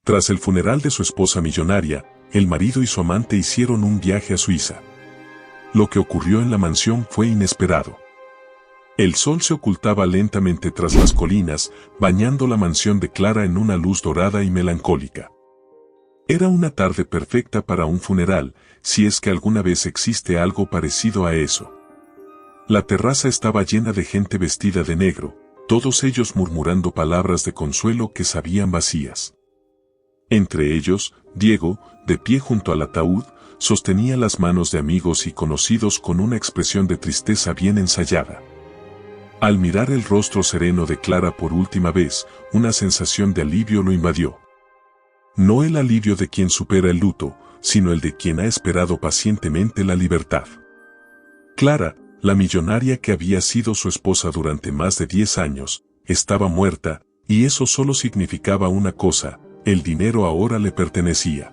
Tras el funeral de su esposa millonaria, el marido y su amante hicieron un viaje a Suiza. Lo que ocurrió en la mansión fue inesperado. El sol se ocultaba lentamente tras las colinas, bañando la mansión de Clara en una luz dorada y melancólica. Era una tarde perfecta para un funeral, si es que alguna vez existe algo parecido a eso. La terraza estaba llena de gente vestida de negro, todos ellos murmurando palabras de consuelo que sabían vacías. Entre ellos, Diego, de pie junto al ataúd, sostenía las manos de amigos y conocidos con una expresión de tristeza bien ensayada. Al mirar el rostro sereno de Clara por última vez, una sensación de alivio lo invadió. No el alivio de quien supera el luto, sino el de quien ha esperado pacientemente la libertad. Clara, la millonaria que había sido su esposa durante más de 10 años, estaba muerta, y eso solo significaba una cosa: el dinero ahora le pertenecía.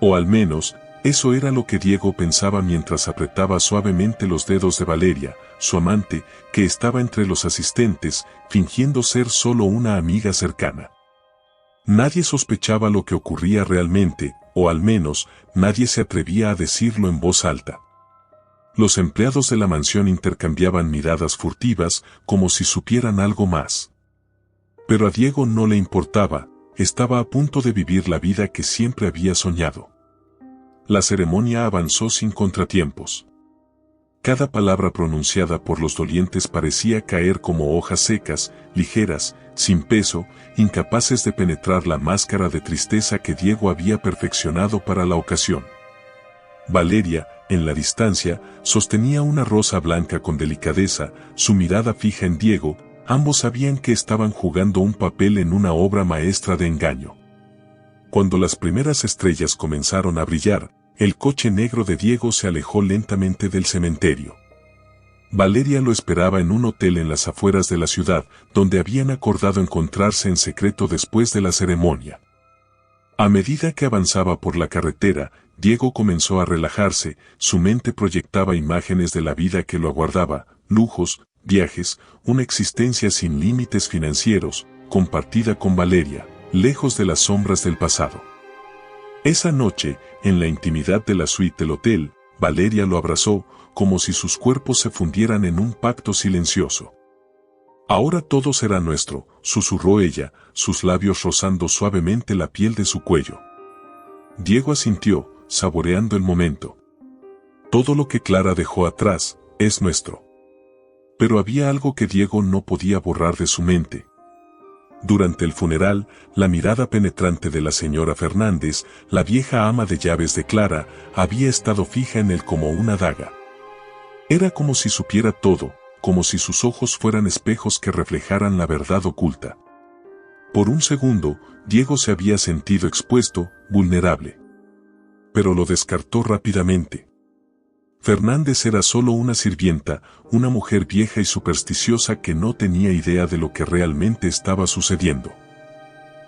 O al menos, eso era lo que Diego pensaba mientras apretaba suavemente los dedos de Valeria, su amante, que estaba entre los asistentes, fingiendo ser solo una amiga cercana. Nadie sospechaba lo que ocurría realmente, o al menos, nadie se atrevía a decirlo en voz alta. Los empleados de la mansión intercambiaban miradas furtivas, como si supieran algo más. Pero a Diego no le importaba, estaba a punto de vivir la vida que siempre había soñado. La ceremonia avanzó sin contratiempos. Cada palabra pronunciada por los dolientes parecía caer como hojas secas, ligeras, sin peso, incapaces de penetrar la máscara de tristeza que Diego había perfeccionado para la ocasión. Valeria, en la distancia, sostenía una rosa blanca con delicadeza, su mirada fija en Diego. Ambos sabían que estaban jugando un papel en una obra maestra de engaño. Cuando las primeras estrellas comenzaron a brillar, el coche negro de Diego se alejó lentamente del cementerio. Valeria lo esperaba en un hotel en las afueras de la ciudad, donde habían acordado encontrarse en secreto después de la ceremonia. A medida que avanzaba por la carretera, Diego comenzó a relajarse, su mente proyectaba imágenes de la vida que lo aguardaba, lujos, viajes, una existencia sin límites financieros, compartida con Valeria, lejos de las sombras del pasado. Esa noche, en la intimidad de la suite del hotel, Valeria lo abrazó, como si sus cuerpos se fundieran en un pacto silencioso. «Ahora todo será nuestro», susurró ella, sus labios rozando suavemente la piel de su cuello. Diego asintió, saboreando el momento. Todo lo que Clara dejó atrás, es nuestro. Pero había algo que Diego no podía borrar de su mente. Durante el funeral, la mirada penetrante de la señora Fernández, la vieja ama de llaves de Clara, había estado fija en él como una daga. Era como si supiera todo, como si sus ojos fueran espejos que reflejaran la verdad oculta. Por un segundo, Diego se había sentido expuesto, vulnerable. Pero lo descartó rápidamente. Fernández era solo una sirvienta, una mujer vieja y supersticiosa que no tenía idea de lo que realmente estaba sucediendo.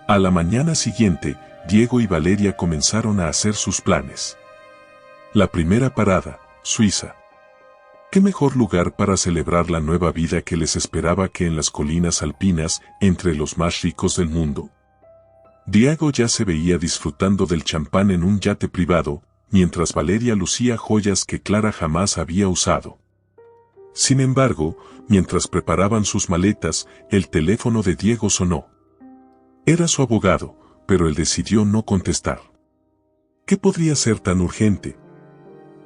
A la mañana siguiente, Diego y Valeria comenzaron a hacer sus planes. La primera parada, Suiza. ¿Qué mejor lugar para celebrar la nueva vida que les esperaba que en las colinas alpinas, entre los más ricos del mundo? Diego ya se veía disfrutando del champán en un yate privado, mientras Valeria lucía joyas que Clara jamás había usado. Sin embargo, mientras preparaban sus maletas, el teléfono de Diego sonó. Era su abogado, pero él decidió no contestar. ¿Qué podría ser tan urgente?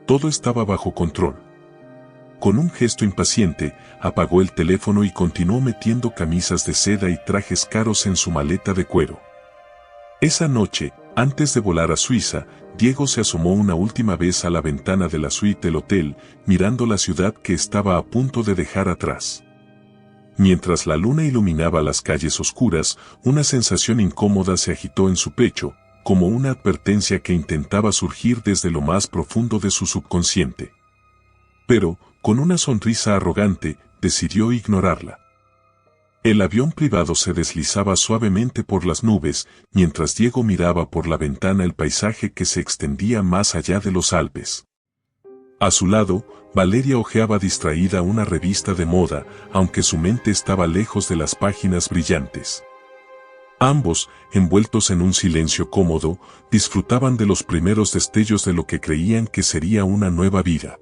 Todo estaba bajo control. Con un gesto impaciente, apagó el teléfono y continuó metiendo camisas de seda y trajes caros en su maleta de cuero. Esa noche, antes de volar a Suiza, Diego se asomó una última vez a la ventana de la suite del hotel, mirando la ciudad que estaba a punto de dejar atrás. Mientras la luna iluminaba las calles oscuras, una sensación incómoda se agitó en su pecho, como una advertencia que intentaba surgir desde lo más profundo de su subconsciente. Pero, con una sonrisa arrogante, decidió ignorarla. El avión privado se deslizaba suavemente por las nubes, mientras Diego miraba por la ventana el paisaje que se extendía más allá de los Alpes. A su lado, Valeria hojeaba distraída una revista de moda, aunque su mente estaba lejos de las páginas brillantes. Ambos, envueltos en un silencio cómodo, disfrutaban de los primeros destellos de lo que creían que sería una nueva vida.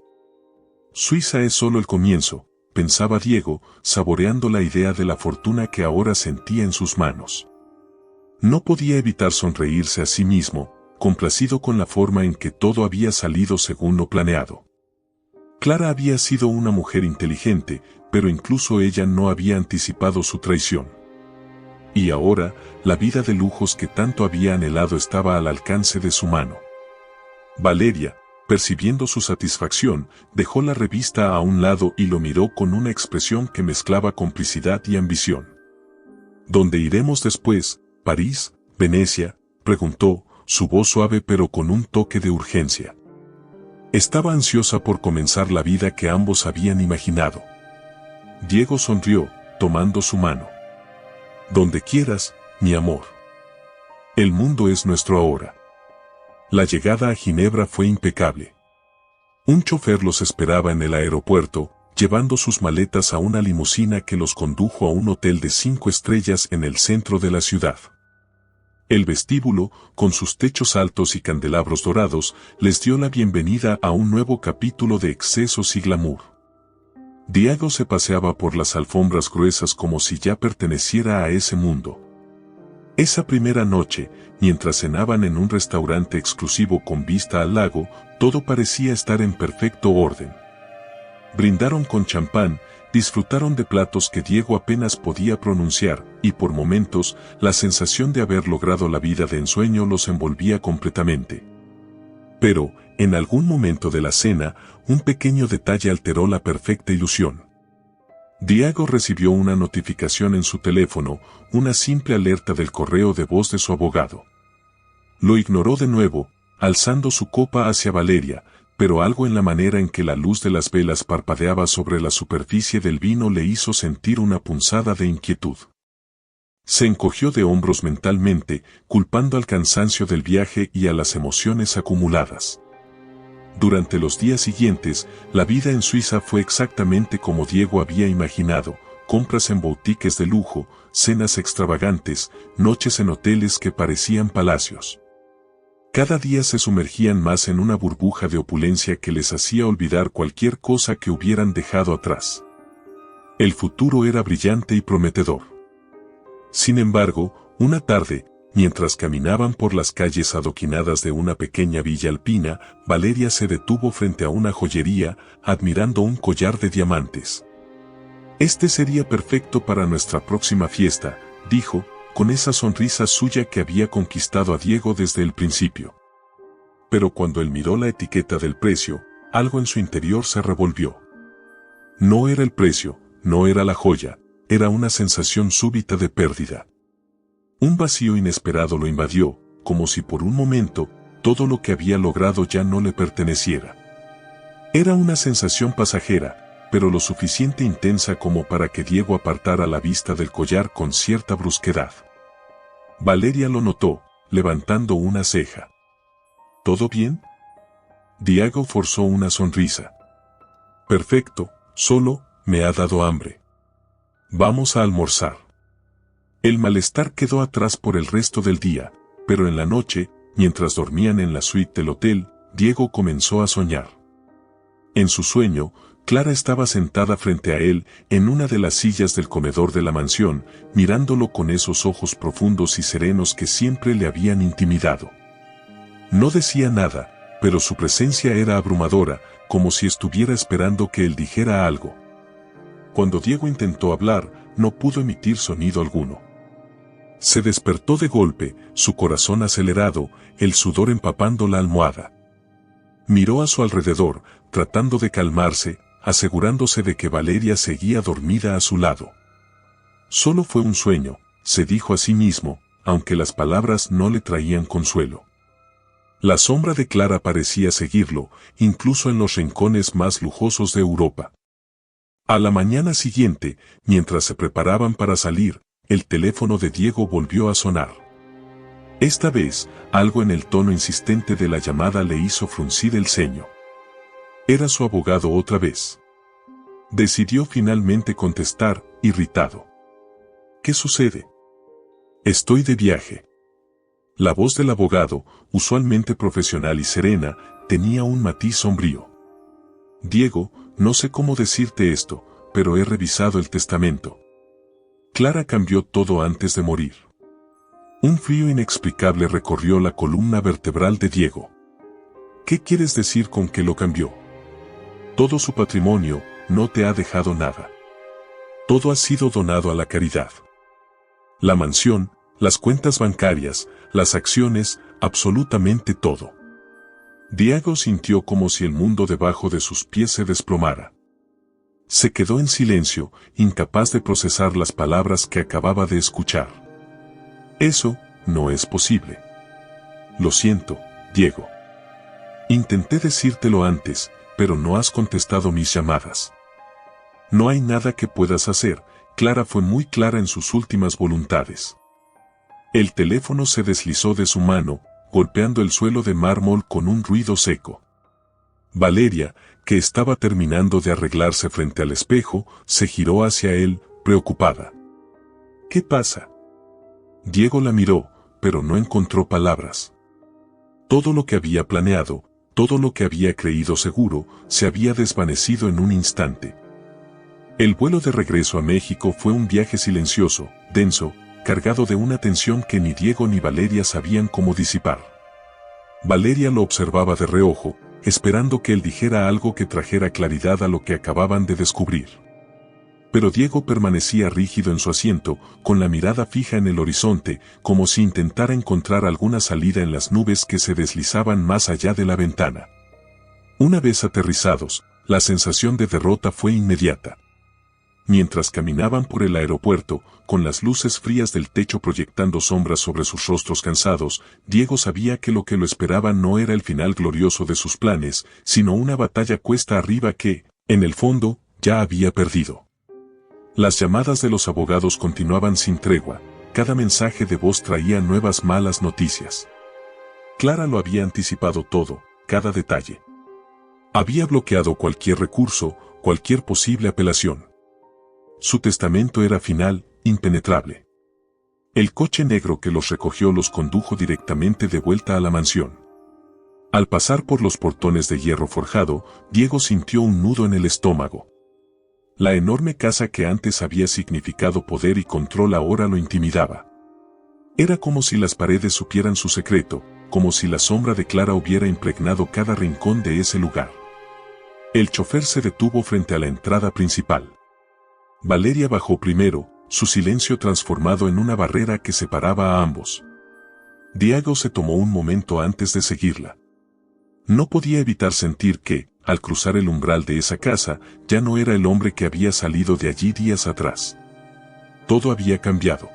Suiza es solo el comienzo, pensaba Diego, saboreando la idea de la fortuna que ahora sentía en sus manos. No podía evitar sonreírse a sí mismo, complacido con la forma en que todo había salido según lo planeado. Clara había sido una mujer inteligente, pero incluso ella no había anticipado su traición. Y ahora, la vida de lujos que tanto había anhelado estaba al alcance de su mano. Valeria, percibiendo su satisfacción, dejó la revista a un lado y lo miró con una expresión que mezclaba complicidad y ambición. ¿Dónde iremos después? ¿París? ¿Venecia? Preguntó, su voz suave pero con un toque de urgencia. Estaba ansiosa por comenzar la vida que ambos habían imaginado. Diego sonrió, tomando su mano. Donde quieras, mi amor. El mundo es nuestro ahora. La llegada a Ginebra fue impecable. Un chofer los esperaba en el aeropuerto, llevando sus maletas a una limusina que los condujo a un hotel de 5 estrellas en el centro de la ciudad. El vestíbulo, con sus techos altos y candelabros dorados, les dio la bienvenida a un nuevo capítulo de excesos y glamour. Diego se paseaba por las alfombras gruesas como si ya perteneciera a ese mundo. Esa primera noche, mientras cenaban en un restaurante exclusivo con vista al lago, todo parecía estar en perfecto orden. Brindaron con champán, disfrutaron de platos que Diego apenas podía pronunciar, y por momentos, la sensación de haber logrado la vida de ensueño los envolvía completamente. Pero, en algún momento de la cena, un pequeño detalle alteró la perfecta ilusión. Diego recibió una notificación en su teléfono, una simple alerta del correo de voz de su abogado. Lo ignoró de nuevo, alzando su copa hacia Valeria, pero algo en la manera en que la luz de las velas parpadeaba sobre la superficie del vino le hizo sentir una punzada de inquietud. Se encogió de hombros mentalmente, culpando al cansancio del viaje y a las emociones acumuladas. Durante los días siguientes, la vida en Suiza fue exactamente como Diego había imaginado: compras en boutiques de lujo, cenas extravagantes, noches en hoteles que parecían palacios. Cada día se sumergían más en una burbuja de opulencia que les hacía olvidar cualquier cosa que hubieran dejado atrás. El futuro era brillante y prometedor. Sin embargo, una tarde, mientras caminaban por las calles adoquinadas de una pequeña villa alpina, Valeria se detuvo frente a una joyería, admirando un collar de diamantes. «Este sería perfecto para nuestra próxima fiesta», dijo, con esa sonrisa suya que había conquistado a Diego desde el principio. Pero cuando él miró la etiqueta del precio, algo en su interior se revolvió. No era el precio, no era la joya, era una sensación súbita de pérdida. Un vacío inesperado lo invadió, como si por un momento, todo lo que había logrado ya no le perteneciera. Era una sensación pasajera, pero lo suficiente intensa como para que Diego apartara la vista del collar con cierta brusquedad. Valeria lo notó, levantando una ceja. ¿Todo bien? Diego forzó una sonrisa. Perfecto, solo, me ha dado hambre. Vamos a almorzar. El malestar quedó atrás por el resto del día, pero en la noche, mientras dormían en la suite del hotel, Diego comenzó a soñar. En su sueño, Clara estaba sentada frente a él, en una de las sillas del comedor de la mansión, mirándolo con esos ojos profundos y serenos que siempre le habían intimidado. No decía nada, pero su presencia era abrumadora, como si estuviera esperando que él dijera algo. Cuando Diego intentó hablar, no pudo emitir sonido alguno. Se despertó de golpe, su corazón acelerado, el sudor empapando la almohada. Miró a su alrededor, tratando de calmarse, asegurándose de que Valeria seguía dormida a su lado. Solo fue un sueño, se dijo a sí mismo, aunque las palabras no le traían consuelo. La sombra de Clara parecía seguirlo, incluso en los rincones más lujosos de Europa. A la mañana siguiente, mientras se preparaban para salir, el teléfono de Diego volvió a sonar. Esta vez, algo en el tono insistente de la llamada le hizo fruncir el ceño. Era su abogado otra vez. Decidió finalmente contestar, irritado. ¿Qué sucede? Estoy de viaje. La voz del abogado, usualmente profesional y serena, tenía un matiz sombrío. Diego, no sé cómo decirte esto, pero he revisado el testamento. Clara cambió todo antes de morir. Un frío inexplicable recorrió la columna vertebral de Diego. ¿Qué quieres decir con que lo cambió? Todo su patrimonio no te ha dejado nada. Todo ha sido donado a la caridad. La mansión, las cuentas bancarias, las acciones, absolutamente todo. Diego sintió como si el mundo debajo de sus pies se desplomara. Se quedó en silencio, incapaz de procesar las palabras que acababa de escuchar. Eso no es posible. Lo siento, Diego. Intenté decírtelo antes, pero no has contestado mis llamadas. No hay nada que puedas hacer. Clara fue muy clara en sus últimas voluntades. El teléfono se deslizó de su mano, golpeando el suelo de mármol con un ruido seco. Valeria, que estaba terminando de arreglarse frente al espejo, se giró hacia él, preocupada. ¿Qué pasa? Diego la miró, pero no encontró palabras. Todo lo que había planeado, todo lo que había creído seguro, se había desvanecido en un instante. El vuelo de regreso a México fue un viaje silencioso, denso, cargado de una tensión que ni Diego ni Valeria sabían cómo disipar. Valeria lo observaba de reojo, esperando que él dijera algo que trajera claridad a lo que acababan de descubrir. Pero Diego permanecía rígido en su asiento, con la mirada fija en el horizonte, como si intentara encontrar alguna salida en las nubes que se deslizaban más allá de la ventana. Una vez aterrizados, la sensación de derrota fue inmediata. Mientras caminaban por el aeropuerto, con las luces frías del techo proyectando sombras sobre sus rostros cansados, Diego sabía que lo esperaba no era el final glorioso de sus planes, sino una batalla cuesta arriba que, en el fondo, ya había perdido. Las llamadas de los abogados continuaban sin tregua, cada mensaje de voz traía nuevas malas noticias. Clara lo había anticipado todo, cada detalle. Había bloqueado cualquier recurso, cualquier posible apelación. Su testamento era final, impenetrable. El coche negro que los recogió los condujo directamente de vuelta a la mansión. Al pasar por los portones de hierro forjado, Diego sintió un nudo en el estómago. La enorme casa que antes había significado poder y control ahora lo intimidaba. Era como si las paredes supieran su secreto, como si la sombra de Clara hubiera impregnado cada rincón de ese lugar. El chofer se detuvo frente a la entrada principal. Valeria bajó primero, su silencio transformado en una barrera que separaba a ambos. Diego se tomó un momento antes de seguirla. No podía evitar sentir que, al cruzar el umbral de esa casa, ya no era el hombre que había salido de allí días atrás. Todo había cambiado.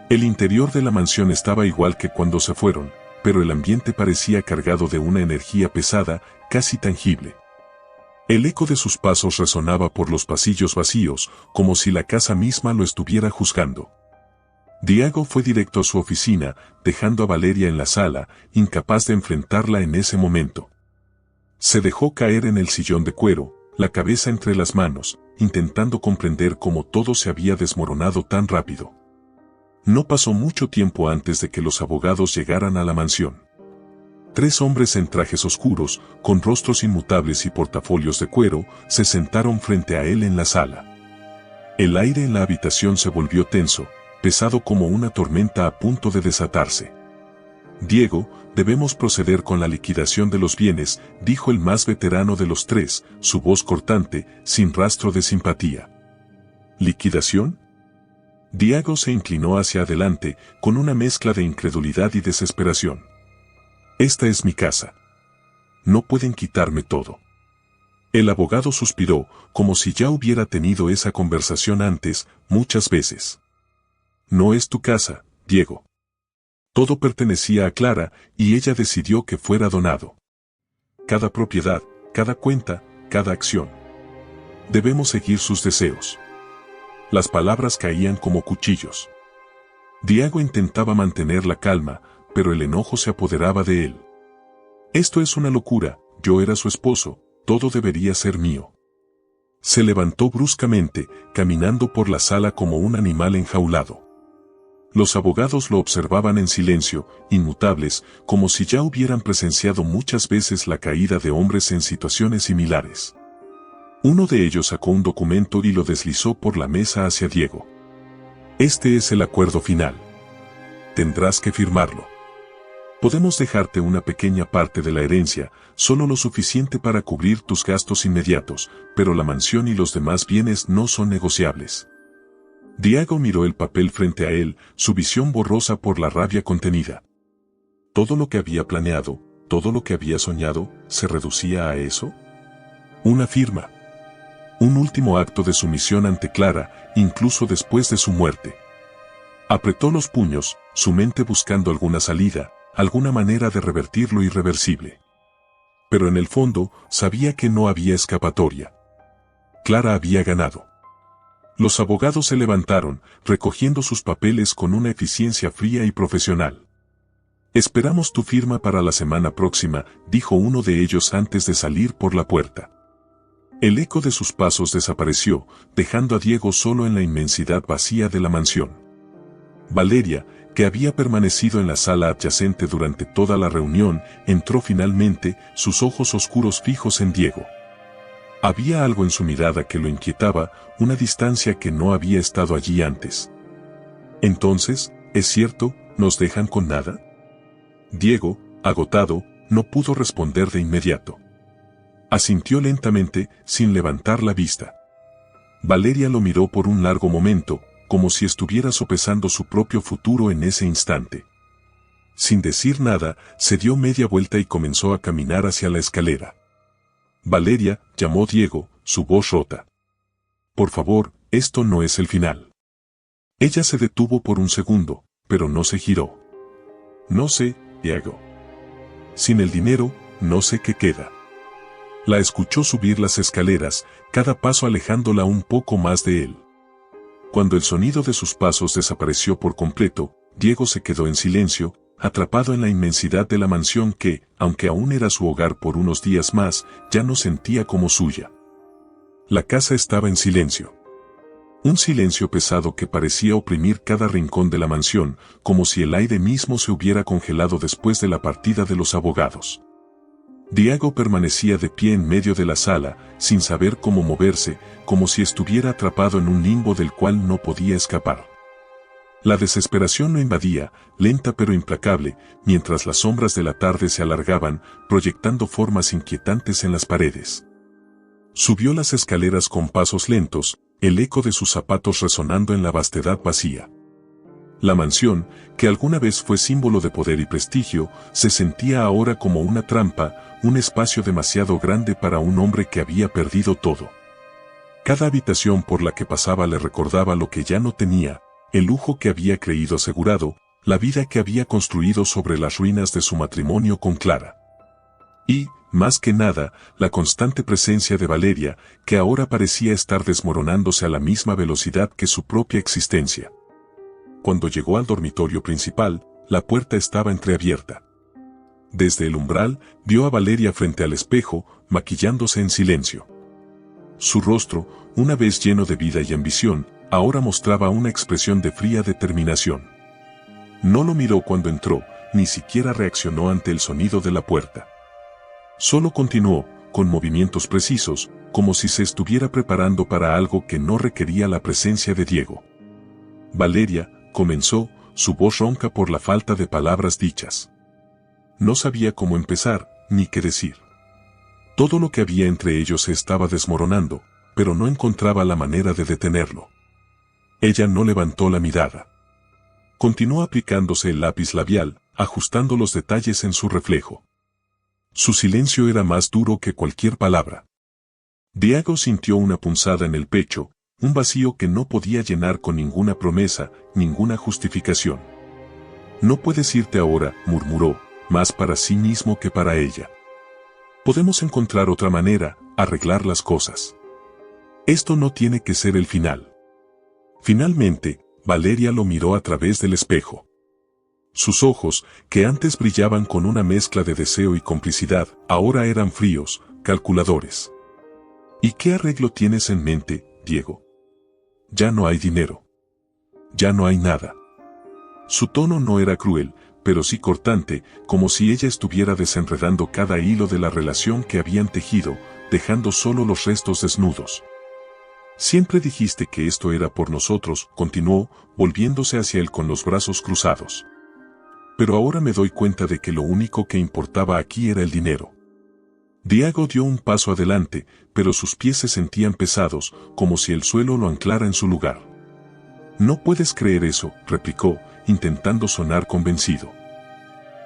El interior de la mansión estaba igual que cuando se fueron, pero el ambiente parecía cargado de una energía pesada, casi tangible. El eco de sus pasos resonaba por los pasillos vacíos, como si la casa misma lo estuviera juzgando. Diego fue directo a su oficina, dejando a Valeria en la sala, incapaz de enfrentarla en ese momento. Se dejó caer en el sillón de cuero, la cabeza entre las manos, intentando comprender cómo todo se había desmoronado tan rápido. No pasó mucho tiempo antes de que los abogados llegaran a la mansión. 3 hombres en trajes oscuros, con rostros inmutables y portafolios de cuero, se sentaron frente a él en la sala. El aire en la habitación se volvió tenso, pesado como una tormenta a punto de desatarse. Diego, debemos proceder con la liquidación de los bienes, dijo el más veterano de los 3, su voz cortante, sin rastro de simpatía. ¿Liquidación? Diego se inclinó hacia adelante, con una mezcla de incredulidad y desesperación. Esta es mi casa. No pueden quitarme todo. El abogado suspiró, como si ya hubiera tenido esa conversación antes, muchas veces. No es tu casa, Diego. Todo pertenecía a Clara, y ella decidió que fuera donado. Cada propiedad, cada cuenta, cada acción. Debemos seguir sus deseos. Las palabras caían como cuchillos. Diego intentaba mantener la calma, pero el enojo se apoderaba de él. Esto es una locura, yo era su esposo, todo debería ser mío. Se levantó bruscamente, caminando por la sala como un animal enjaulado. Los abogados lo observaban en silencio, inmutables, como si ya hubieran presenciado muchas veces la caída de hombres en situaciones similares. Uno de ellos sacó un documento y lo deslizó por la mesa hacia Diego. Este es el acuerdo final. Tendrás que firmarlo. Podemos dejarte una pequeña parte de la herencia, solo lo suficiente para cubrir tus gastos inmediatos, pero la mansión y los demás bienes no son negociables. Diego miró el papel frente a él, su visión borrosa por la rabia contenida. Todo lo que había planeado, todo lo que había soñado, ¿se reducía a eso? Una firma. Un último acto de sumisión ante Clara, incluso después de su muerte. Apretó los puños, su mente buscando alguna salida, alguna manera de revertir lo irreversible. Pero en el fondo, sabía que no había escapatoria. Clara había ganado. Los abogados se levantaron, recogiendo sus papeles con una eficiencia fría y profesional. Esperamos tu firma para la semana próxima, dijo uno de ellos antes de salir por la puerta. El eco de sus pasos desapareció, dejando a Diego solo en la inmensidad vacía de la mansión. Valeria, que había permanecido en la sala adyacente durante toda la reunión, entró finalmente, sus ojos oscuros fijos en Diego. Había algo en su mirada que lo inquietaba, una distancia que no había estado allí antes. Entonces, ¿es cierto, nos dejan con nada? Diego, agotado, no pudo responder de inmediato. Asintió lentamente, sin levantar la vista. Valeria lo miró por un largo momento, como si estuviera sopesando su propio futuro en ese instante. Sin decir nada, se dio media vuelta y comenzó a caminar hacia la escalera. Valeria, llamó Diego, su voz rota. Por favor, esto no es el final. Ella se detuvo por un segundo, pero no se giró. No sé, Diego. Sin el dinero, no sé qué queda. La escuchó subir las escaleras, cada paso alejándola un poco más de él. Cuando el sonido de sus pasos desapareció por completo, Diego se quedó en silencio, atrapado en la inmensidad de la mansión que, aunque aún era su hogar por unos días más, ya no sentía como suya. La casa estaba en silencio. Un silencio pesado que parecía oprimir cada rincón de la mansión, como si el aire mismo se hubiera congelado después de la partida de los abogados. Diego permanecía de pie en medio de la sala, sin saber cómo moverse, como si estuviera atrapado en un limbo del cual no podía escapar. La desesperación lo invadía, lenta pero implacable, mientras las sombras de la tarde se alargaban, proyectando formas inquietantes en las paredes. Subió las escaleras con pasos lentos, el eco de sus zapatos resonando en la vastedad vacía. La mansión, que alguna vez fue símbolo de poder y prestigio, se sentía ahora como una trampa, un espacio demasiado grande para un hombre que había perdido todo. Cada habitación por la que pasaba le recordaba lo que ya no tenía, el lujo que había creído asegurado, la vida que había construido sobre las ruinas de su matrimonio con Clara. Y, más que nada, la constante presencia de Valeria, que ahora parecía estar desmoronándose a la misma velocidad que su propia existencia. Cuando llegó al dormitorio principal, la puerta estaba entreabierta. Desde el umbral, vio a Valeria frente al espejo, maquillándose en silencio. Su rostro, una vez lleno de vida y ambición, ahora mostraba una expresión de fría determinación. No lo miró cuando entró, ni siquiera reaccionó ante el sonido de la puerta. Solo continuó, con movimientos precisos, como si se estuviera preparando para algo que no requería la presencia de Diego. Valeria, comenzó, su voz ronca por la falta de palabras dichas. No sabía cómo empezar, ni qué decir. Todo lo que había entre ellos se estaba desmoronando, pero no encontraba la manera de detenerlo. Ella no levantó la mirada. Continuó aplicándose el lápiz labial, ajustando los detalles en su reflejo. Su silencio era más duro que cualquier palabra. Diego sintió una punzada en el pecho, un vacío que no podía llenar con ninguna promesa, ninguna justificación. No puedes irte ahora, murmuró, más para sí mismo que para ella. Podemos encontrar otra manera, arreglar las cosas. Esto no tiene que ser el final. Finalmente, Valeria lo miró a través del espejo. Sus ojos, que antes brillaban con una mezcla de deseo y complicidad, ahora eran fríos, calculadores. ¿Y qué arreglo tienes en mente, Diego? Ya no hay dinero. Ya no hay nada. Su tono no era cruel, pero sí cortante, como si ella estuviera desenredando cada hilo de la relación que habían tejido, dejando solo los restos desnudos. Siempre dijiste que esto era por nosotros, continuó, volviéndose hacia él con los brazos cruzados. Pero ahora me doy cuenta de que lo único que importaba aquí era el dinero. Diego dio un paso adelante, pero sus pies se sentían pesados, como si el suelo lo anclara en su lugar. No puedes creer eso, replicó, intentando sonar convencido.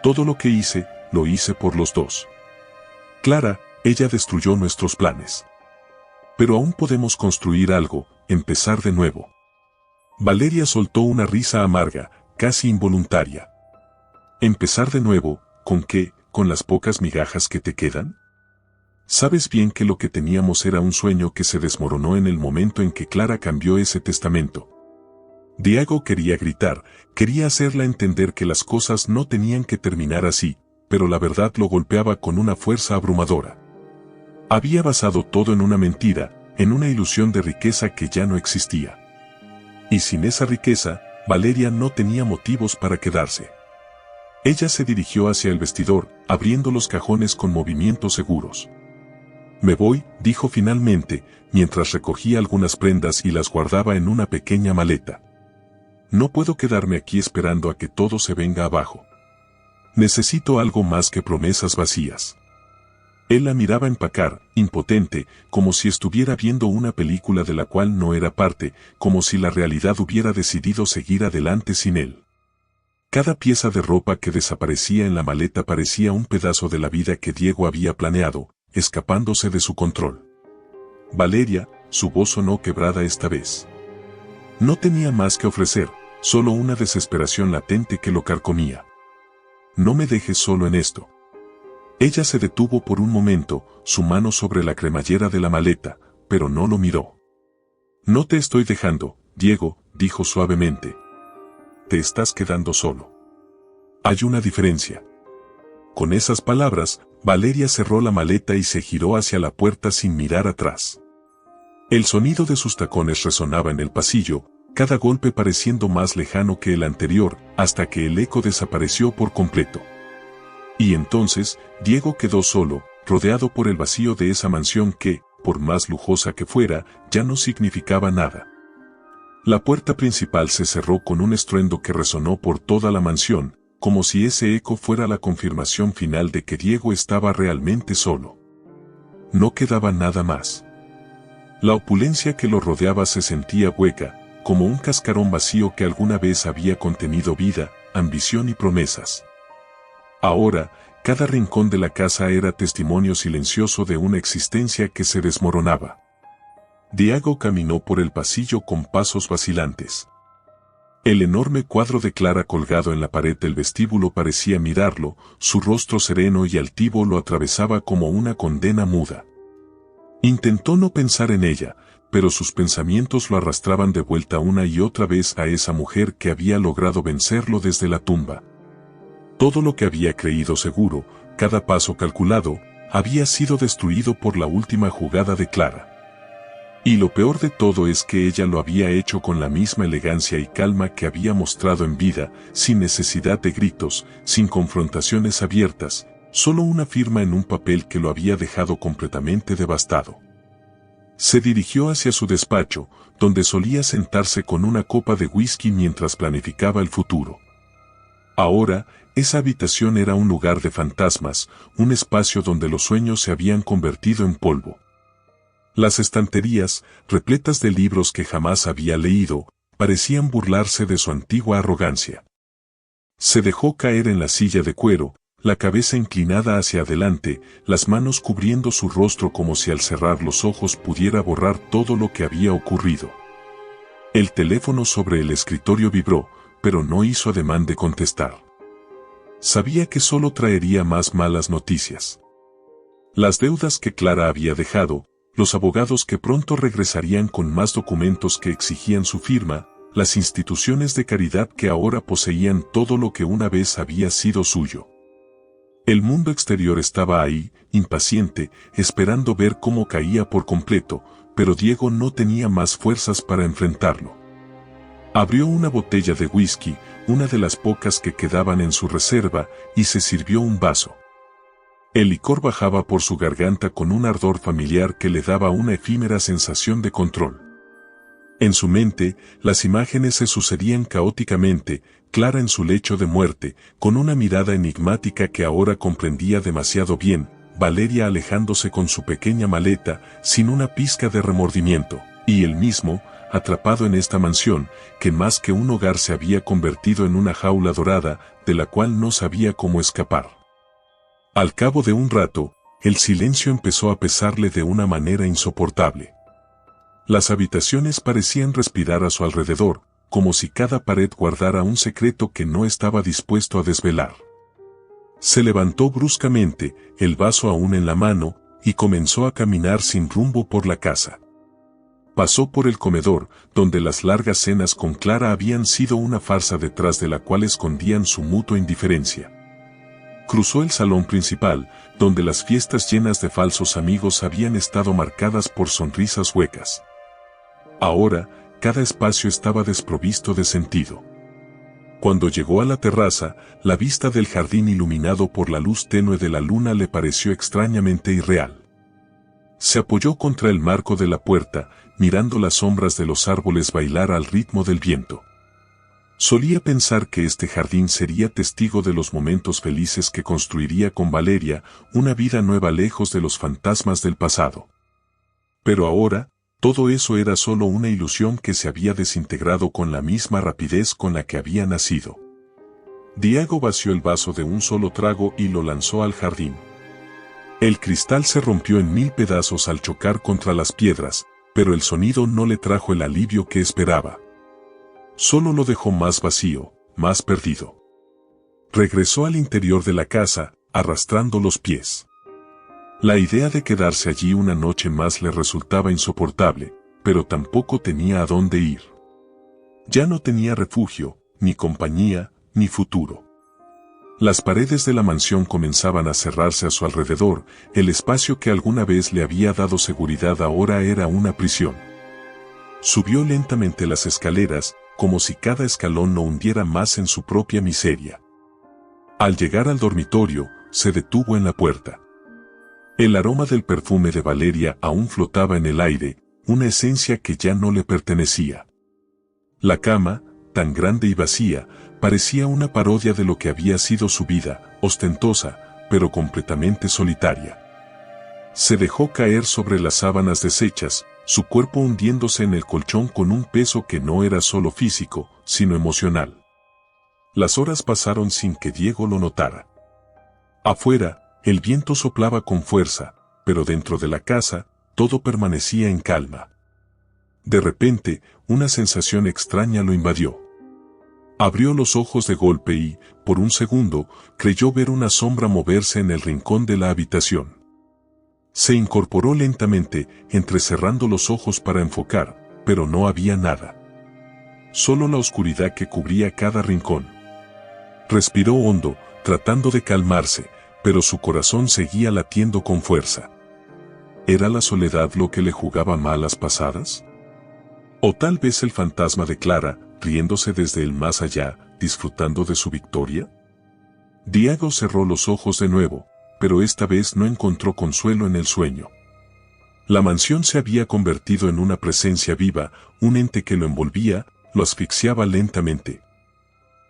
Todo lo que hice, lo hice por los dos. Clara, ella destruyó nuestros planes. Pero aún podemos construir algo, empezar de nuevo. Valeria soltó una risa amarga, casi involuntaria. ¿Empezar de nuevo? ¿Con qué? ¿Con las pocas migajas que te quedan? Sabes bien que lo que teníamos era un sueño que se desmoronó en el momento en que Clara cambió ese testamento. Diego quería gritar, quería hacerla entender que las cosas no tenían que terminar así, pero la verdad lo golpeaba con una fuerza abrumadora. Había basado todo en una mentira, en una ilusión de riqueza que ya no existía. Y sin esa riqueza, Valeria no tenía motivos para quedarse. Ella se dirigió hacia el vestidor, abriendo los cajones con movimientos seguros. Me voy, dijo finalmente, mientras recogía algunas prendas y las guardaba en una pequeña maleta. No puedo quedarme aquí esperando a que todo se venga abajo. Necesito algo más que promesas vacías. Él la miraba empacar, impotente, como si estuviera viendo una película de la cual no era parte, como si la realidad hubiera decidido seguir adelante sin él. Cada pieza de ropa que desaparecía en la maleta parecía un pedazo de la vida que Diego había planeado, escapándose de su control. Valeria, su voz sonó quebrada esta vez. No tenía más que ofrecer, solo una desesperación latente que lo carcomía. No me dejes solo en esto. Ella se detuvo por un momento, su mano sobre la cremallera de la maleta, pero no lo miró. No te estoy dejando, Diego, dijo suavemente. Te estás quedando solo. Hay una diferencia. Con esas palabras, Valeria cerró la maleta y se giró hacia la puerta sin mirar atrás. El sonido de sus tacones resonaba en el pasillo, cada golpe pareciendo más lejano que el anterior, hasta que el eco desapareció por completo. Y entonces, Diego quedó solo, rodeado por el vacío de esa mansión que, por más lujosa que fuera, ya no significaba nada. La puerta principal se cerró con un estruendo que resonó por toda la mansión, como si ese eco fuera la confirmación final de que Diego estaba realmente solo. No quedaba nada más. La opulencia que lo rodeaba se sentía hueca, como un cascarón vacío que alguna vez había contenido vida, ambición y promesas. Ahora, cada rincón de la casa era testimonio silencioso de una existencia que se desmoronaba. Diego caminó por el pasillo con pasos vacilantes. El enorme cuadro de Clara colgado en la pared del vestíbulo parecía mirarlo, su rostro sereno y altivo lo atravesaba como una condena muda. Intentó no pensar en ella, pero sus pensamientos lo arrastraban de vuelta una y otra vez a esa mujer que había logrado vencerlo desde la tumba. Todo lo que había creído seguro, cada paso calculado, había sido destruido por la última jugada de Clara. Y lo peor de todo es que ella lo había hecho con la misma elegancia y calma que había mostrado en vida, sin necesidad de gritos, sin confrontaciones abiertas, solo una firma en un papel que lo había dejado completamente devastado. Se dirigió hacia su despacho, donde solía sentarse con una copa de whisky mientras planificaba el futuro. Ahora, esa habitación era un lugar de fantasmas, un espacio donde los sueños se habían convertido en polvo. Las estanterías, repletas de libros que jamás había leído, parecían burlarse de su antigua arrogancia. Se dejó caer en la silla de cuero, la cabeza inclinada hacia adelante, las manos cubriendo su rostro como si al cerrar los ojos pudiera borrar todo lo que había ocurrido. El teléfono sobre el escritorio vibró, pero no hizo ademán de contestar. Sabía que solo traería más malas noticias. Las deudas que Clara había dejado, los abogados que pronto regresarían con más documentos que exigían su firma, las instituciones de caridad que ahora poseían todo lo que una vez había sido suyo. El mundo exterior estaba ahí, impaciente, esperando ver cómo caía por completo, pero Diego no tenía más fuerzas para enfrentarlo. Abrió una botella de whisky, una de las pocas que quedaban en su reserva, y se sirvió un vaso. El licor bajaba por su garganta con un ardor familiar que le daba una efímera sensación de control. En su mente, las imágenes se sucedían caóticamente, Clara en su lecho de muerte, con una mirada enigmática que ahora comprendía demasiado bien, Valeria alejándose con su pequeña maleta, sin una pizca de remordimiento, y él mismo, atrapado en esta mansión, que más que un hogar se había convertido en una jaula dorada, de la cual no sabía cómo escapar. Al cabo de un rato, el silencio empezó a pesarle de una manera insoportable. Las habitaciones parecían respirar a su alrededor, como si cada pared guardara un secreto que no estaba dispuesto a desvelar. Se levantó bruscamente, el vaso aún en la mano, y comenzó a caminar sin rumbo por la casa. Pasó por el comedor, donde las largas cenas con Clara habían sido una farsa detrás de la cual escondían su mutua indiferencia. Cruzó el salón principal, donde las fiestas llenas de falsos amigos habían estado marcadas por sonrisas huecas. Ahora, cada espacio estaba desprovisto de sentido. Cuando llegó a la terraza, la vista del jardín iluminado por la luz tenue de la luna le pareció extrañamente irreal. Se apoyó contra el marco de la puerta, mirando las sombras de los árboles bailar al ritmo del viento. Solía pensar que este jardín sería testigo de los momentos felices que construiría con Valeria, una vida nueva lejos de los fantasmas del pasado. Pero ahora, todo eso era solo una ilusión que se había desintegrado con la misma rapidez con la que había nacido. Diego vació el vaso de un solo trago y lo lanzó al jardín. El cristal se rompió en 1000 pedazos al chocar contra las piedras, pero el sonido no le trajo el alivio que esperaba. Solo lo dejó más vacío, más perdido. Regresó al interior de la casa, arrastrando los pies. La idea de quedarse allí una noche más le resultaba insoportable, pero tampoco tenía a dónde ir. Ya no tenía refugio, ni compañía, ni futuro. Las paredes de la mansión comenzaban a cerrarse a su alrededor, el espacio que alguna vez le había dado seguridad ahora era una prisión. Subió lentamente las escaleras, como si cada escalón lo hundiera más en su propia miseria. Al llegar al dormitorio, se detuvo en la puerta. El aroma del perfume de Valeria aún flotaba en el aire, una esencia que ya no le pertenecía. La cama, tan grande y vacía, parecía una parodia de lo que había sido su vida, ostentosa, pero completamente solitaria. Se dejó caer sobre las sábanas deshechas, su cuerpo hundiéndose en el colchón con un peso que no era solo físico, sino emocional. Las horas pasaron sin que Diego lo notara. Afuera, el viento soplaba con fuerza, pero dentro de la casa, todo permanecía en calma. De repente, una sensación extraña lo invadió. Abrió los ojos de golpe y, por un segundo, creyó ver una sombra moverse en el rincón de la habitación. Se incorporó lentamente, entrecerrando los ojos para enfocar, pero no había nada. Solo la oscuridad que cubría cada rincón. Respiró hondo, tratando de calmarse, pero su corazón seguía latiendo con fuerza. ¿Era la soledad lo que le jugaba malas pasadas? ¿O tal vez el fantasma de Clara, riéndose desde el más allá, disfrutando de su victoria? Diego cerró los ojos de nuevo, pero esta vez no encontró consuelo en el sueño. La mansión se había convertido en una presencia viva, un ente que lo envolvía, lo asfixiaba lentamente.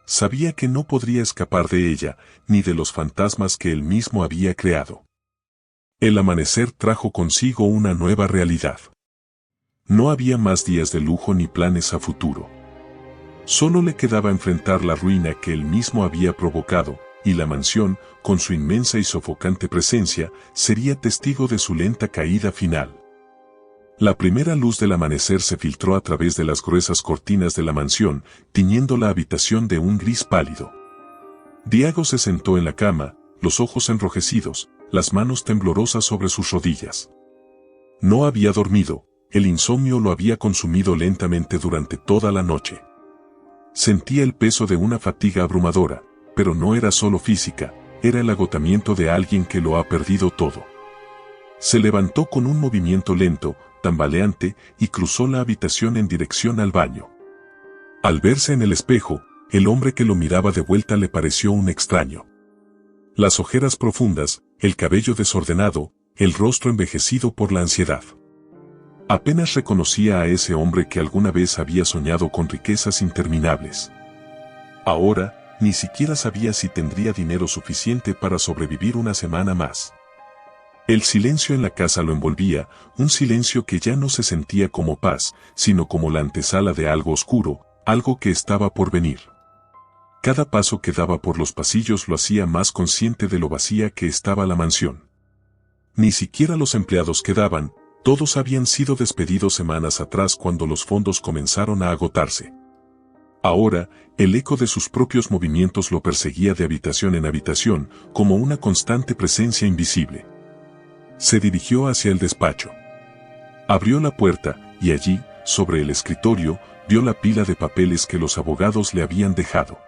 Sabía que no podría escapar de ella, ni de los fantasmas que él mismo había creado. El amanecer trajo consigo una nueva realidad. No había más días de lujo ni planes a futuro. Solo le quedaba enfrentar la ruina que él mismo había provocado, y la mansión, con su inmensa y sofocante presencia, sería testigo de su lenta caída final. La primera luz del amanecer se filtró a través de las gruesas cortinas de la mansión, tiñendo la habitación de un gris pálido. Diego se sentó en la cama, los ojos enrojecidos, las manos temblorosas sobre sus rodillas. No había dormido, el insomnio lo había consumido lentamente durante toda la noche. Sentía el peso de una fatiga abrumadora, pero no era solo física, era el agotamiento de alguien que lo ha perdido todo. Se levantó con un movimiento lento, tambaleante, y cruzó la habitación en dirección al baño. Al verse en el espejo, el hombre que lo miraba de vuelta le pareció un extraño. Las ojeras profundas, el cabello desordenado, el rostro envejecido por la ansiedad. Apenas reconocía a ese hombre que alguna vez había soñado con riquezas interminables. Ahora, ni siquiera sabía si tendría dinero suficiente para sobrevivir una semana más. El silencio en la casa lo envolvía, un silencio que ya no se sentía como paz, sino como la antesala de algo oscuro, algo que estaba por venir. Cada paso que daba por los pasillos lo hacía más consciente de lo vacía que estaba la mansión. Ni siquiera los empleados quedaban, todos habían sido despedidos semanas atrás cuando los fondos comenzaron a agotarse. Ahora, el eco de sus propios movimientos lo perseguía de habitación en habitación, como una constante presencia invisible. Se dirigió hacia el despacho. Abrió la puerta, y allí, sobre el escritorio, vio la pila de papeles que los abogados le habían dejado.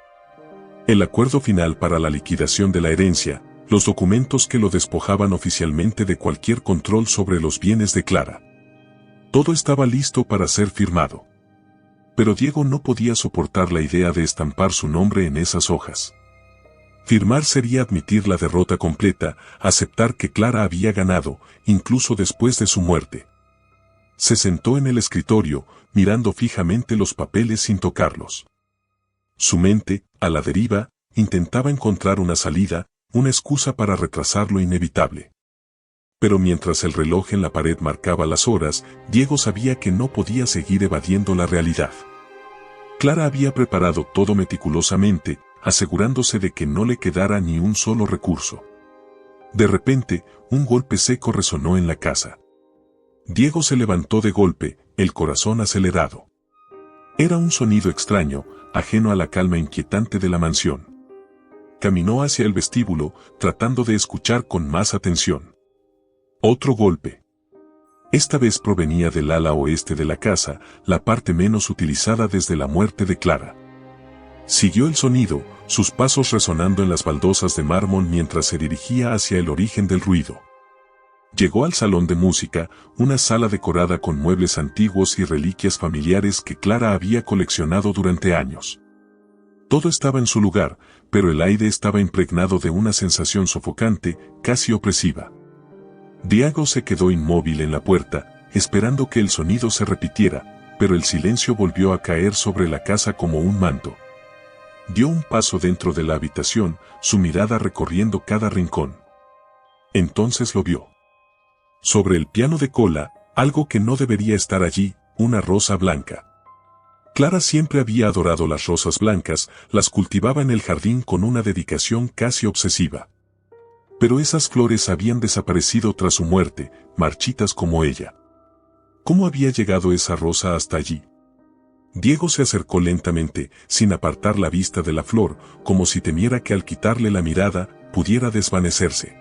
El acuerdo final para la liquidación de la herencia, los documentos que lo despojaban oficialmente de cualquier control sobre los bienes de Clara. Todo estaba listo para ser firmado. Pero Diego no podía soportar la idea de estampar su nombre en esas hojas. Firmar sería admitir la derrota completa, aceptar que Clara había ganado, incluso después de su muerte. Se sentó en el escritorio, mirando fijamente los papeles sin tocarlos. Su mente, a la deriva, intentaba encontrar una salida, una excusa para retrasar lo inevitable. Pero mientras el reloj en la pared marcaba las horas, Diego sabía que no podía seguir evadiendo la realidad. Clara había preparado todo meticulosamente, asegurándose de que no le quedara ni un solo recurso. De repente, un golpe seco resonó en la casa. Diego se levantó de golpe, el corazón acelerado. Era un sonido extraño, ajeno a la calma inquietante de la mansión. Caminó hacia el vestíbulo, tratando de escuchar con más atención. Otro golpe. Esta vez provenía del ala oeste de la casa, la parte menos utilizada desde la muerte de Clara. Siguió el sonido, sus pasos resonando en las baldosas de mármol mientras se dirigía hacia el origen del ruido. Llegó al salón de música, una sala decorada con muebles antiguos y reliquias familiares que Clara había coleccionado durante años. Todo estaba en su lugar, pero el aire estaba impregnado de una sensación sofocante, casi opresiva. Diego se quedó inmóvil en la puerta, esperando que el sonido se repitiera, pero el silencio volvió a caer sobre la casa como un manto. Dio un paso dentro de la habitación, su mirada recorriendo cada rincón. Entonces lo vio. Sobre el piano de cola, algo que no debería estar allí, una rosa blanca. Clara siempre había adorado las rosas blancas, las cultivaba en el jardín con una dedicación casi obsesiva. Pero esas flores habían desaparecido tras su muerte, marchitas como ella. ¿Cómo había llegado esa rosa hasta allí? Diego se acercó lentamente, sin apartar la vista de la flor, como si temiera que al quitarle la mirada, pudiera desvanecerse.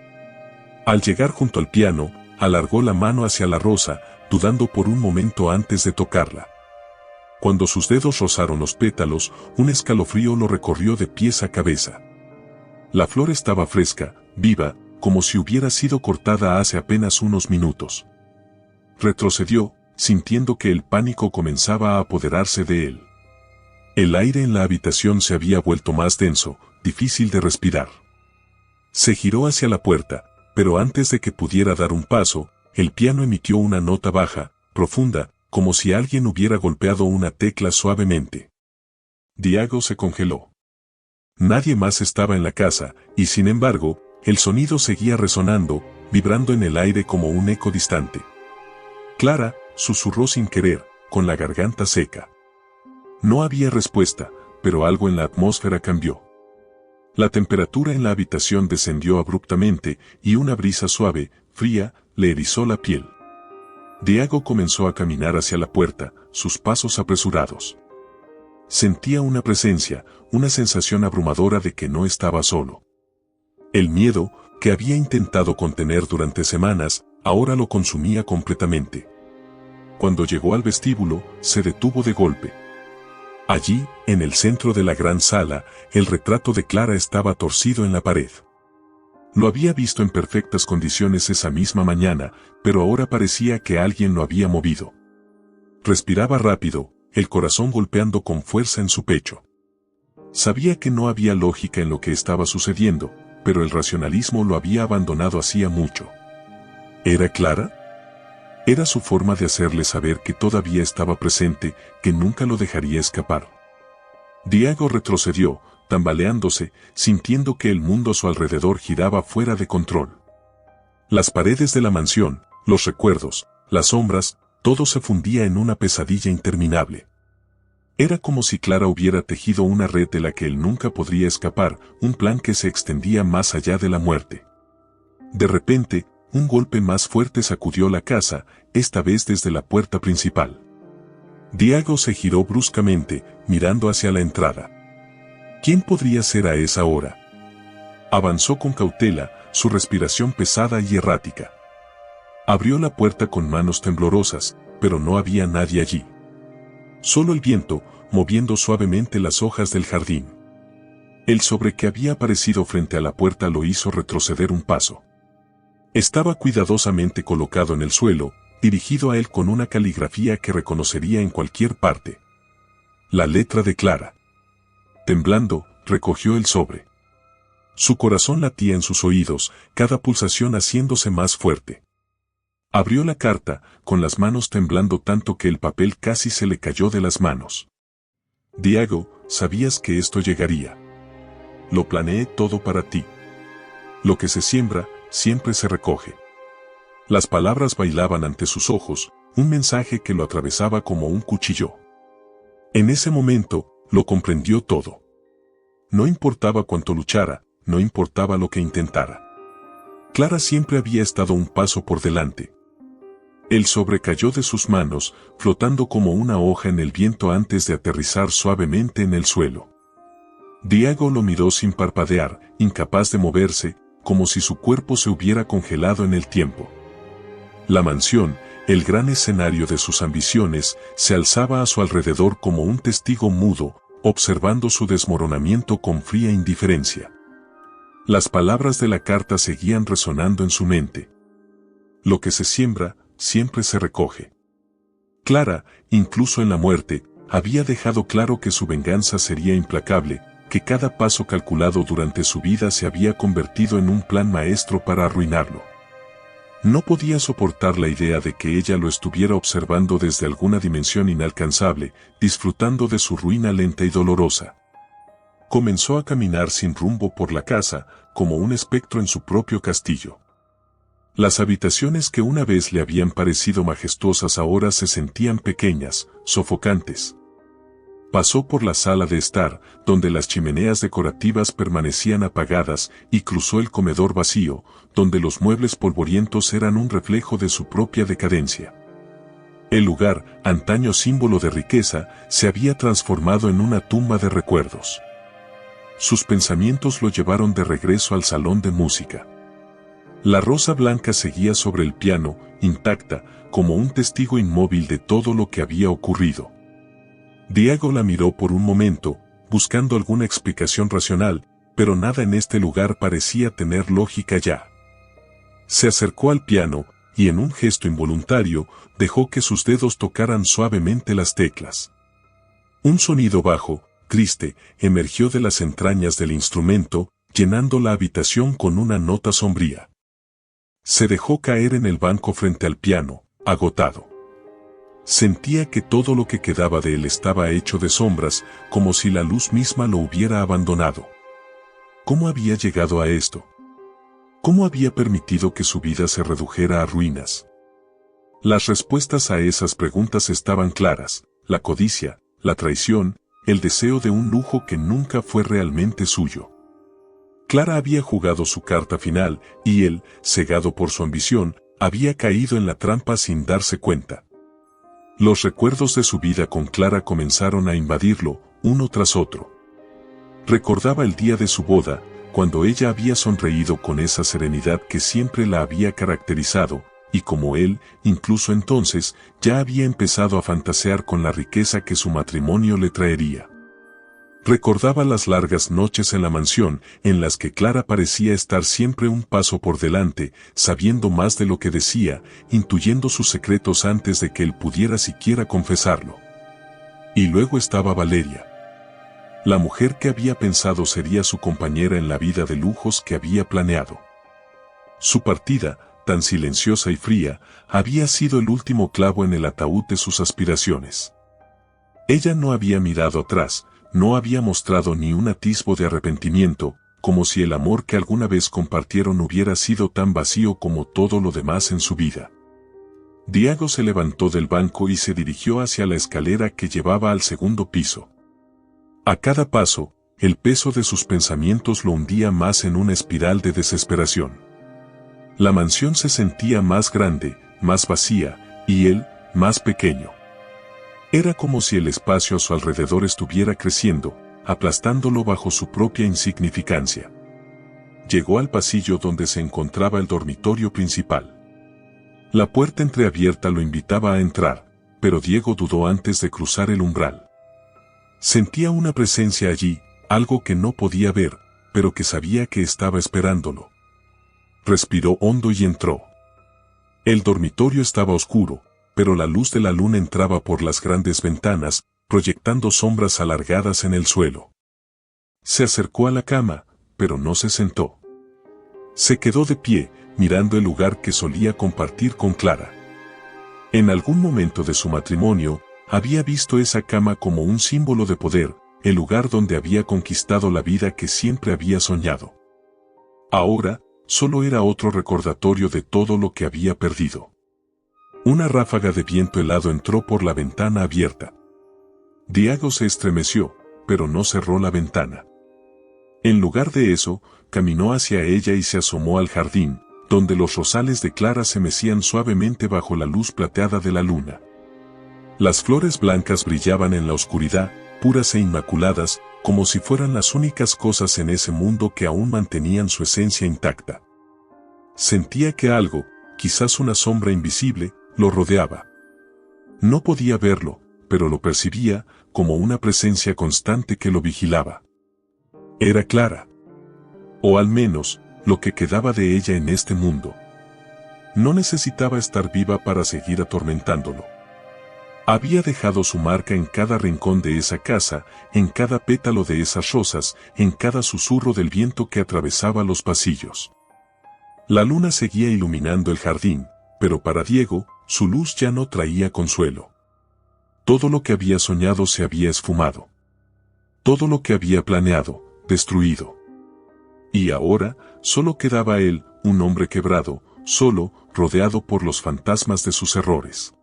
Al llegar junto al piano, alargó la mano hacia la rosa, dudando por un momento antes de tocarla. Cuando sus dedos rozaron los pétalos, un escalofrío lo recorrió de pies a cabeza. La flor estaba fresca, viva, como si hubiera sido cortada hace apenas unos minutos. Retrocedió, sintiendo que el pánico comenzaba a apoderarse de él. El aire en la habitación se había vuelto más denso, difícil de respirar. Se giró hacia la puerta, pero antes de que pudiera dar un paso, el piano emitió una nota baja, profunda, como si alguien hubiera golpeado una tecla suavemente. Diego se congeló. Nadie más estaba en la casa, y sin embargo, el sonido seguía resonando, vibrando en el aire como un eco distante. Clara, susurró sin querer, con la garganta seca. No había respuesta, pero algo en la atmósfera cambió. La temperatura en la habitación descendió abruptamente, y una brisa suave, fría, le erizó la piel. Diego comenzó a caminar hacia la puerta, sus pasos apresurados. Sentía una presencia, una sensación abrumadora de que no estaba solo. El miedo, que había intentado contener durante semanas, ahora lo consumía completamente. Cuando llegó al vestíbulo, se detuvo de golpe. Allí, en el centro de la gran sala, el retrato de Clara estaba torcido en la pared. Lo había visto en perfectas condiciones esa misma mañana, pero ahora parecía que alguien lo había movido. Respiraba rápido, el corazón golpeando con fuerza en su pecho. Sabía que no había lógica en lo que estaba sucediendo, pero el racionalismo lo había abandonado hacía mucho. ¿Era Clara? Era su forma de hacerle saber que todavía estaba presente, que nunca lo dejaría escapar. Diego retrocedió, tambaleándose, sintiendo que el mundo a su alrededor giraba fuera de control. Las paredes de la mansión, los recuerdos, las sombras, todo se fundía en una pesadilla interminable. Era como si Clara hubiera tejido una red de la que él nunca podría escapar, un plan que se extendía más allá de la muerte. De repente, un golpe más fuerte sacudió la casa, esta vez desde la puerta principal. Diego se giró bruscamente, mirando hacia la entrada. ¿Quién podría ser a esa hora? Avanzó con cautela, su respiración pesada y errática. Abrió la puerta con manos temblorosas, pero no había nadie allí. Solo el viento, moviendo suavemente las hojas del jardín. El sobre que había aparecido frente a la puerta lo hizo retroceder un paso. Estaba cuidadosamente colocado en el suelo, dirigido a él con una caligrafía que reconocería en cualquier parte. La letra de Clara. Temblando, recogió el sobre. Su corazón latía en sus oídos, cada pulsación haciéndose más fuerte. Abrió la carta, con las manos temblando tanto que el papel casi se le cayó de las manos. Diego, sabías que esto llegaría. Lo planeé todo para ti. Lo que se siembra, siempre se recoge. Las palabras bailaban ante sus ojos, un mensaje que lo atravesaba como un cuchillo. En ese momento, lo comprendió todo. No importaba cuánto luchara, no importaba lo que intentara. Clara siempre había estado un paso por delante. El sobre cayó de sus manos, flotando como una hoja en el viento antes de aterrizar suavemente en el suelo. Diego lo miró sin parpadear, incapaz de moverse, como si su cuerpo se hubiera congelado en el tiempo. La mansión, el gran escenario de sus ambiciones, se alzaba a su alrededor como un testigo mudo, observando su desmoronamiento con fría indiferencia. Las palabras de la carta seguían resonando en su mente. Lo que se siembra, siempre se recoge. Clara, incluso en la muerte, había dejado claro que su venganza sería implacable, que cada paso calculado durante su vida se había convertido en un plan maestro para arruinarlo. No podía soportar la idea de que ella lo estuviera observando desde alguna dimensión inalcanzable, disfrutando de su ruina lenta y dolorosa. Comenzó a caminar sin rumbo por la casa, como un espectro en su propio castillo. Las habitaciones que una vez le habían parecido majestuosas ahora se sentían pequeñas, sofocantes. Pasó por la sala de estar, donde las chimeneas decorativas permanecían apagadas, y cruzó el comedor vacío, donde los muebles polvorientos eran un reflejo de su propia decadencia. El lugar, antaño símbolo de riqueza, se había transformado en una tumba de recuerdos. Sus pensamientos lo llevaron de regreso al salón de música. La rosa blanca seguía sobre el piano, intacta, como un testigo inmóvil de todo lo que había ocurrido. Diego la miró por un momento, buscando alguna explicación racional, pero nada en este lugar parecía tener lógica ya. Se acercó al piano, y en un gesto involuntario, dejó que sus dedos tocaran suavemente las teclas. Un sonido bajo, triste, emergió de las entrañas del instrumento, llenando la habitación con una nota sombría. Se dejó caer en el banco frente al piano, agotado. Sentía que todo lo que quedaba de él estaba hecho de sombras, como si la luz misma lo hubiera abandonado. ¿Cómo había llegado a esto? ¿Cómo había permitido que su vida se redujera a ruinas? Las respuestas a esas preguntas estaban claras: la codicia, la traición, el deseo de un lujo que nunca fue realmente suyo. Clara había jugado su carta final, y él, cegado por su ambición, había caído en la trampa sin darse cuenta. Los recuerdos de su vida con Clara comenzaron a invadirlo, uno tras otro. Recordaba el día de su boda, cuando ella había sonreído con esa serenidad que siempre la había caracterizado, y como él, incluso entonces, ya había empezado a fantasear con la riqueza que su matrimonio le traería. Recordaba las largas noches en la mansión, en las que Clara parecía estar siempre un paso por delante, sabiendo más de lo que decía, intuyendo sus secretos antes de que él pudiera siquiera confesarlo. Y luego estaba Valeria. La mujer que había pensado sería su compañera en la vida de lujos que había planeado. Su partida, tan silenciosa y fría, había sido el último clavo en el ataúd de sus aspiraciones. Ella no había mirado atrás, no había mostrado ni un atisbo de arrepentimiento, como si el amor que alguna vez compartieron hubiera sido tan vacío como todo lo demás en su vida. Diego se levantó del banco y se dirigió hacia la escalera que llevaba al segundo piso. A cada paso, el peso de sus pensamientos lo hundía más en una espiral de desesperación. La mansión se sentía más grande, más vacía, y él, más pequeño. Era como si el espacio a su alrededor estuviera creciendo, aplastándolo bajo su propia insignificancia. Llegó al pasillo donde se encontraba el dormitorio principal. La puerta entreabierta lo invitaba a entrar, pero Diego dudó antes de cruzar el umbral. Sentía una presencia allí, algo que no podía ver, pero que sabía que estaba esperándolo. Respiró hondo y entró. El dormitorio estaba oscuro, pero la luz de la luna entraba por las grandes ventanas, proyectando sombras alargadas en el suelo. Se acercó a la cama, pero no se sentó. Se quedó de pie, mirando el lugar que solía compartir con Clara. En algún momento de su matrimonio, había visto esa cama como un símbolo de poder, el lugar donde había conquistado la vida que siempre había soñado. Ahora, solo era otro recordatorio de todo lo que había perdido. Una ráfaga de viento helado entró por la ventana abierta. Diego se estremeció, pero no cerró la ventana. En lugar de eso, caminó hacia ella y se asomó al jardín, donde los rosales de Clara se mecían suavemente bajo la luz plateada de la luna. Las flores blancas brillaban en la oscuridad, puras e inmaculadas, como si fueran las únicas cosas en ese mundo que aún mantenían su esencia intacta. Sentía que algo, quizás una sombra invisible, lo rodeaba. No podía verlo, pero lo percibía, como una presencia constante que lo vigilaba. Era Clara. O al menos, lo que quedaba de ella en este mundo. No necesitaba estar viva para seguir atormentándolo. Había dejado su marca en cada rincón de esa casa, en cada pétalo de esas rosas, en cada susurro del viento que atravesaba los pasillos. La luna seguía iluminando el jardín, pero para Diego, su luz ya no traía consuelo. Todo lo que había soñado se había esfumado. Todo lo que había planeado, destruido. Y ahora, solo quedaba él, un hombre quebrado, solo, rodeado por los fantasmas de sus errores.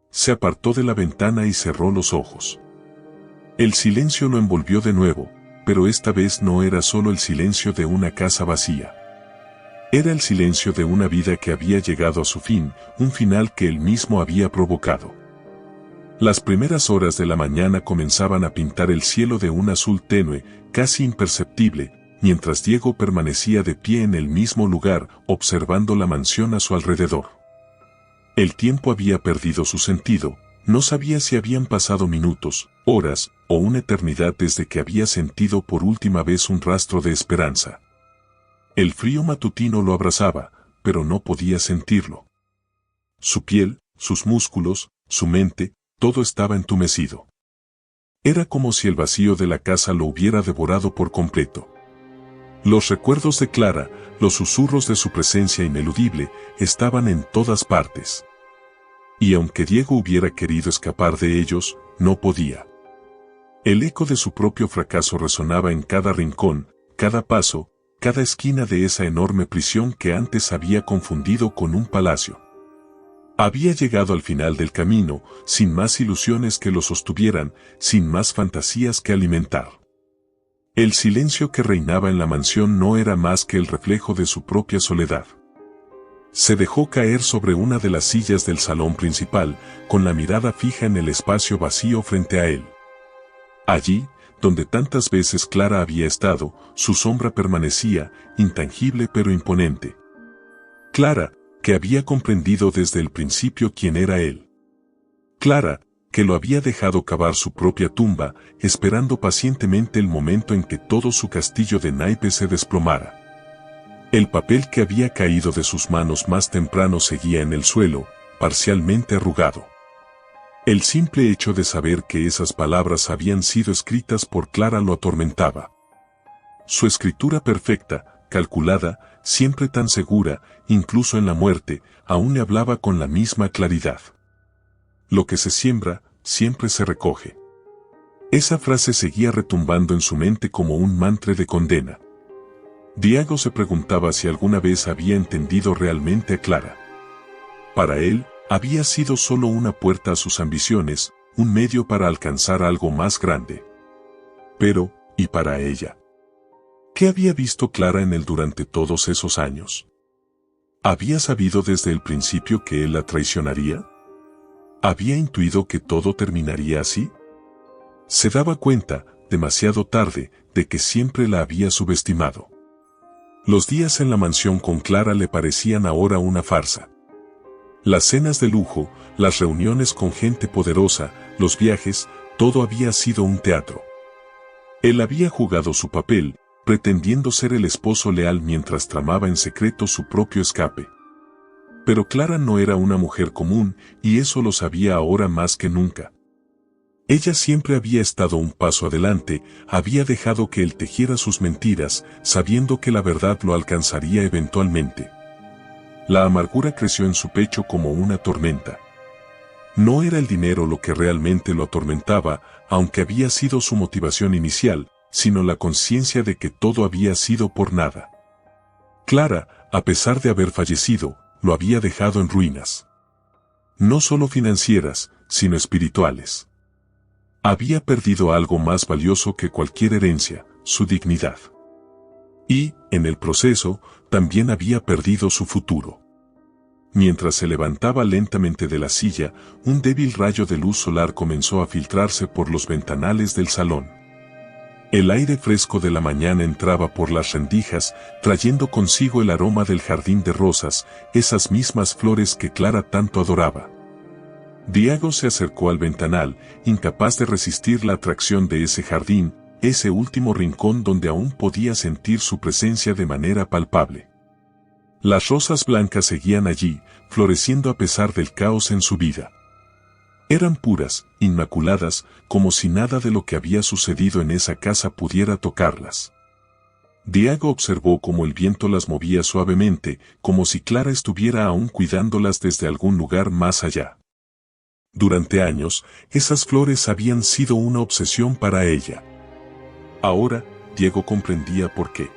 Se apartó de la ventana y cerró los ojos. El silencio lo envolvió de nuevo, pero esta vez no era solo el silencio de una casa vacía. Era el silencio de una vida que había llegado a su fin, un final que él mismo había provocado. Las primeras horas de la mañana comenzaban a pintar el cielo de un azul tenue, casi imperceptible, mientras Diego permanecía de pie en el mismo lugar, observando la mansión a su alrededor. El tiempo había perdido su sentido, no sabía si habían pasado minutos, horas, o una eternidad desde que había sentido por última vez un rastro de esperanza. El frío matutino lo abrazaba, pero no podía sentirlo. Su piel, sus músculos, su mente, todo estaba entumecido. Era como si el vacío de la casa lo hubiera devorado por completo. Los recuerdos de Clara, los susurros de su presencia ineludible, estaban en todas partes. Y aunque Diego hubiera querido escapar de ellos, no podía. El eco de su propio fracaso resonaba en cada rincón, cada paso, cada esquina de esa enorme prisión que antes había confundido con un palacio. Había llegado al final del camino, sin más ilusiones que lo sostuvieran, sin más fantasías que alimentar. El silencio que reinaba en la mansión no era más que el reflejo de su propia soledad. Se dejó caer sobre una de las sillas del salón principal, con la mirada fija en el espacio vacío frente a él. Allí, donde tantas veces Clara había estado, su sombra permanecía, intangible pero imponente. Clara, que había comprendido desde el principio quién era él. Clara, que lo había dejado cavar su propia tumba, esperando pacientemente el momento en que todo su castillo de naipes se desplomara. El papel que había caído de sus manos más temprano seguía en el suelo, parcialmente arrugado. El simple hecho de saber que esas palabras habían sido escritas por Clara lo atormentaba. Su escritura perfecta, calculada, siempre tan segura, incluso en la muerte, aún le hablaba con la misma claridad. Lo que se siembra, siempre se recoge. Esa frase seguía retumbando en su mente como un mantra de condena. Diego se preguntaba si alguna vez había entendido realmente a Clara. Para él, había sido solo una puerta a sus ambiciones, un medio para alcanzar algo más grande. Pero, ¿y para ella? ¿Qué había visto Clara en él durante todos esos años? ¿Había sabido desde el principio que él la traicionaría? ¿Había intuido que todo terminaría así? Se daba cuenta, demasiado tarde, de que siempre la había subestimado. Los días en la mansión con Clara le parecían ahora una farsa. Las cenas de lujo, las reuniones con gente poderosa, los viajes, todo había sido un teatro. Él había jugado su papel, pretendiendo ser el esposo leal mientras tramaba en secreto su propio escape. Pero Clara no era una mujer común, y eso lo sabía ahora más que nunca. Ella siempre había estado un paso adelante, había dejado que él tejiera sus mentiras, sabiendo que la verdad lo alcanzaría eventualmente. La amargura creció en su pecho como una tormenta. No era el dinero lo que realmente lo atormentaba, aunque había sido su motivación inicial, sino la conciencia de que todo había sido por nada. Clara, a pesar de haber fallecido, lo había dejado en ruinas. No solo financieras, sino espirituales. Había perdido algo más valioso que cualquier herencia, su dignidad. Y, en el proceso, también había perdido su futuro. Mientras se levantaba lentamente de la silla, un débil rayo de luz solar comenzó a filtrarse por los ventanales del salón. El aire fresco de la mañana entraba por las rendijas, trayendo consigo el aroma del jardín de rosas, esas mismas flores que Clara tanto adoraba. Diego se acercó al ventanal, incapaz de resistir la atracción de ese jardín, ese último rincón donde aún podía sentir su presencia de manera palpable. Las rosas blancas seguían allí, floreciendo a pesar del caos en su vida. Eran puras, inmaculadas, como si nada de lo que había sucedido en esa casa pudiera tocarlas. Diego observó cómo el viento las movía suavemente, como si Clara estuviera aún cuidándolas desde algún lugar más allá. Durante años, esas flores habían sido una obsesión para ella. Ahora, Diego comprendía por qué.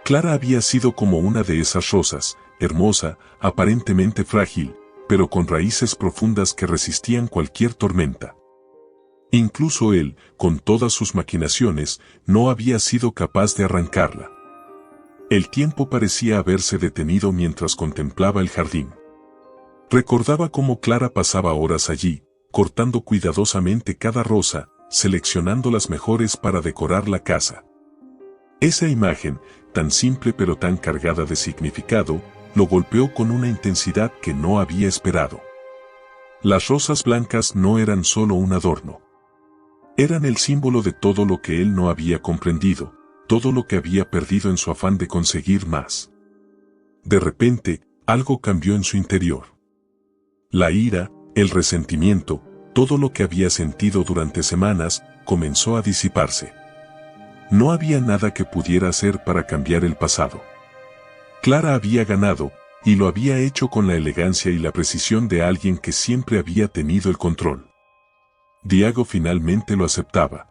Clara había sido como una de esas rosas, hermosa, aparentemente frágil, pero con raíces profundas que resistían cualquier tormenta. Incluso él, con todas sus maquinaciones, no había sido capaz de arrancarla. El tiempo parecía haberse detenido mientras contemplaba el jardín. Recordaba cómo Clara pasaba horas allí, cortando cuidadosamente cada rosa, seleccionando las mejores para decorar la casa. Esa imagen, tan simple pero tan cargada de significado, lo golpeó con una intensidad que no había esperado. Las rosas blancas no eran solo un adorno. Eran el símbolo de todo lo que él no había comprendido, todo lo que había perdido en su afán de conseguir más. De repente, algo cambió en su interior. La ira, el resentimiento, todo lo que había sentido durante semanas, comenzó a disiparse. No había nada que pudiera hacer para cambiar el pasado. Clara había ganado, y lo había hecho con la elegancia y la precisión de alguien que siempre había tenido el control. Diego finalmente lo aceptaba.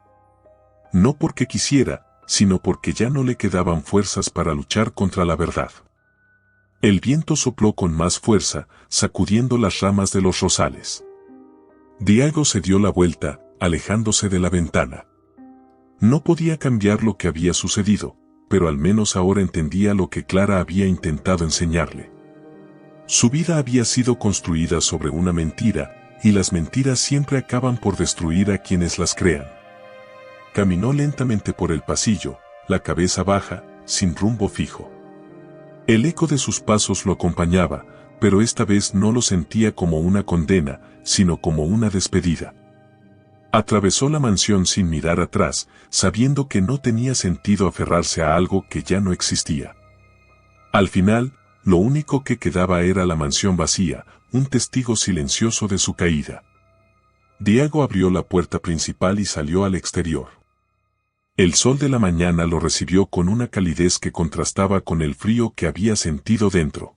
No porque quisiera, sino porque ya no le quedaban fuerzas para luchar contra la verdad. El viento sopló con más fuerza, sacudiendo las ramas de los rosales. Diego se dio la vuelta, alejándose de la ventana. No podía cambiar lo que había sucedido, pero al menos ahora entendía lo que Clara había intentado enseñarle. Su vida había sido construida sobre una mentira, y las mentiras siempre acaban por destruir a quienes las crean. Caminó lentamente por el pasillo, la cabeza baja, sin rumbo fijo. El eco de sus pasos lo acompañaba, pero esta vez no lo sentía como una condena, sino como una despedida. Atravesó la mansión sin mirar atrás, sabiendo que no tenía sentido aferrarse a algo que ya no existía. Al final, lo único que quedaba era la mansión vacía, un testigo silencioso de su caída. Diego abrió la puerta principal y salió al exterior. El sol de la mañana lo recibió con una calidez que contrastaba con el frío que había sentido dentro.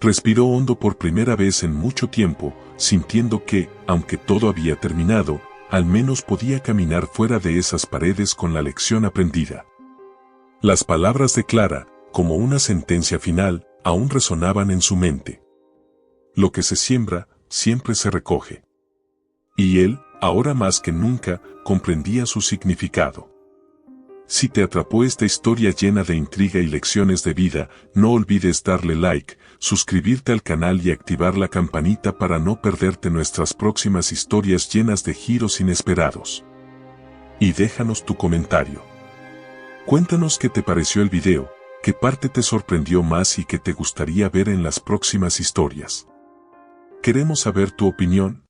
Respiró hondo por primera vez en mucho tiempo, sintiendo que, aunque todo había terminado, al menos podía caminar fuera de esas paredes con la lección aprendida. Las palabras de Clara, como una sentencia final, aún resonaban en su mente. Lo que se siembra, siempre se recoge. Y él, ahora más que nunca, comprendía su significado. Si te atrapó esta historia llena de intriga y lecciones de vida, no olvides darle like, suscribirte al canal y activar la campanita para no perderte nuestras próximas historias llenas de giros inesperados. Y déjanos tu comentario. Cuéntanos qué te pareció el video, qué parte te sorprendió más y qué te gustaría ver en las próximas historias. Queremos saber tu opinión.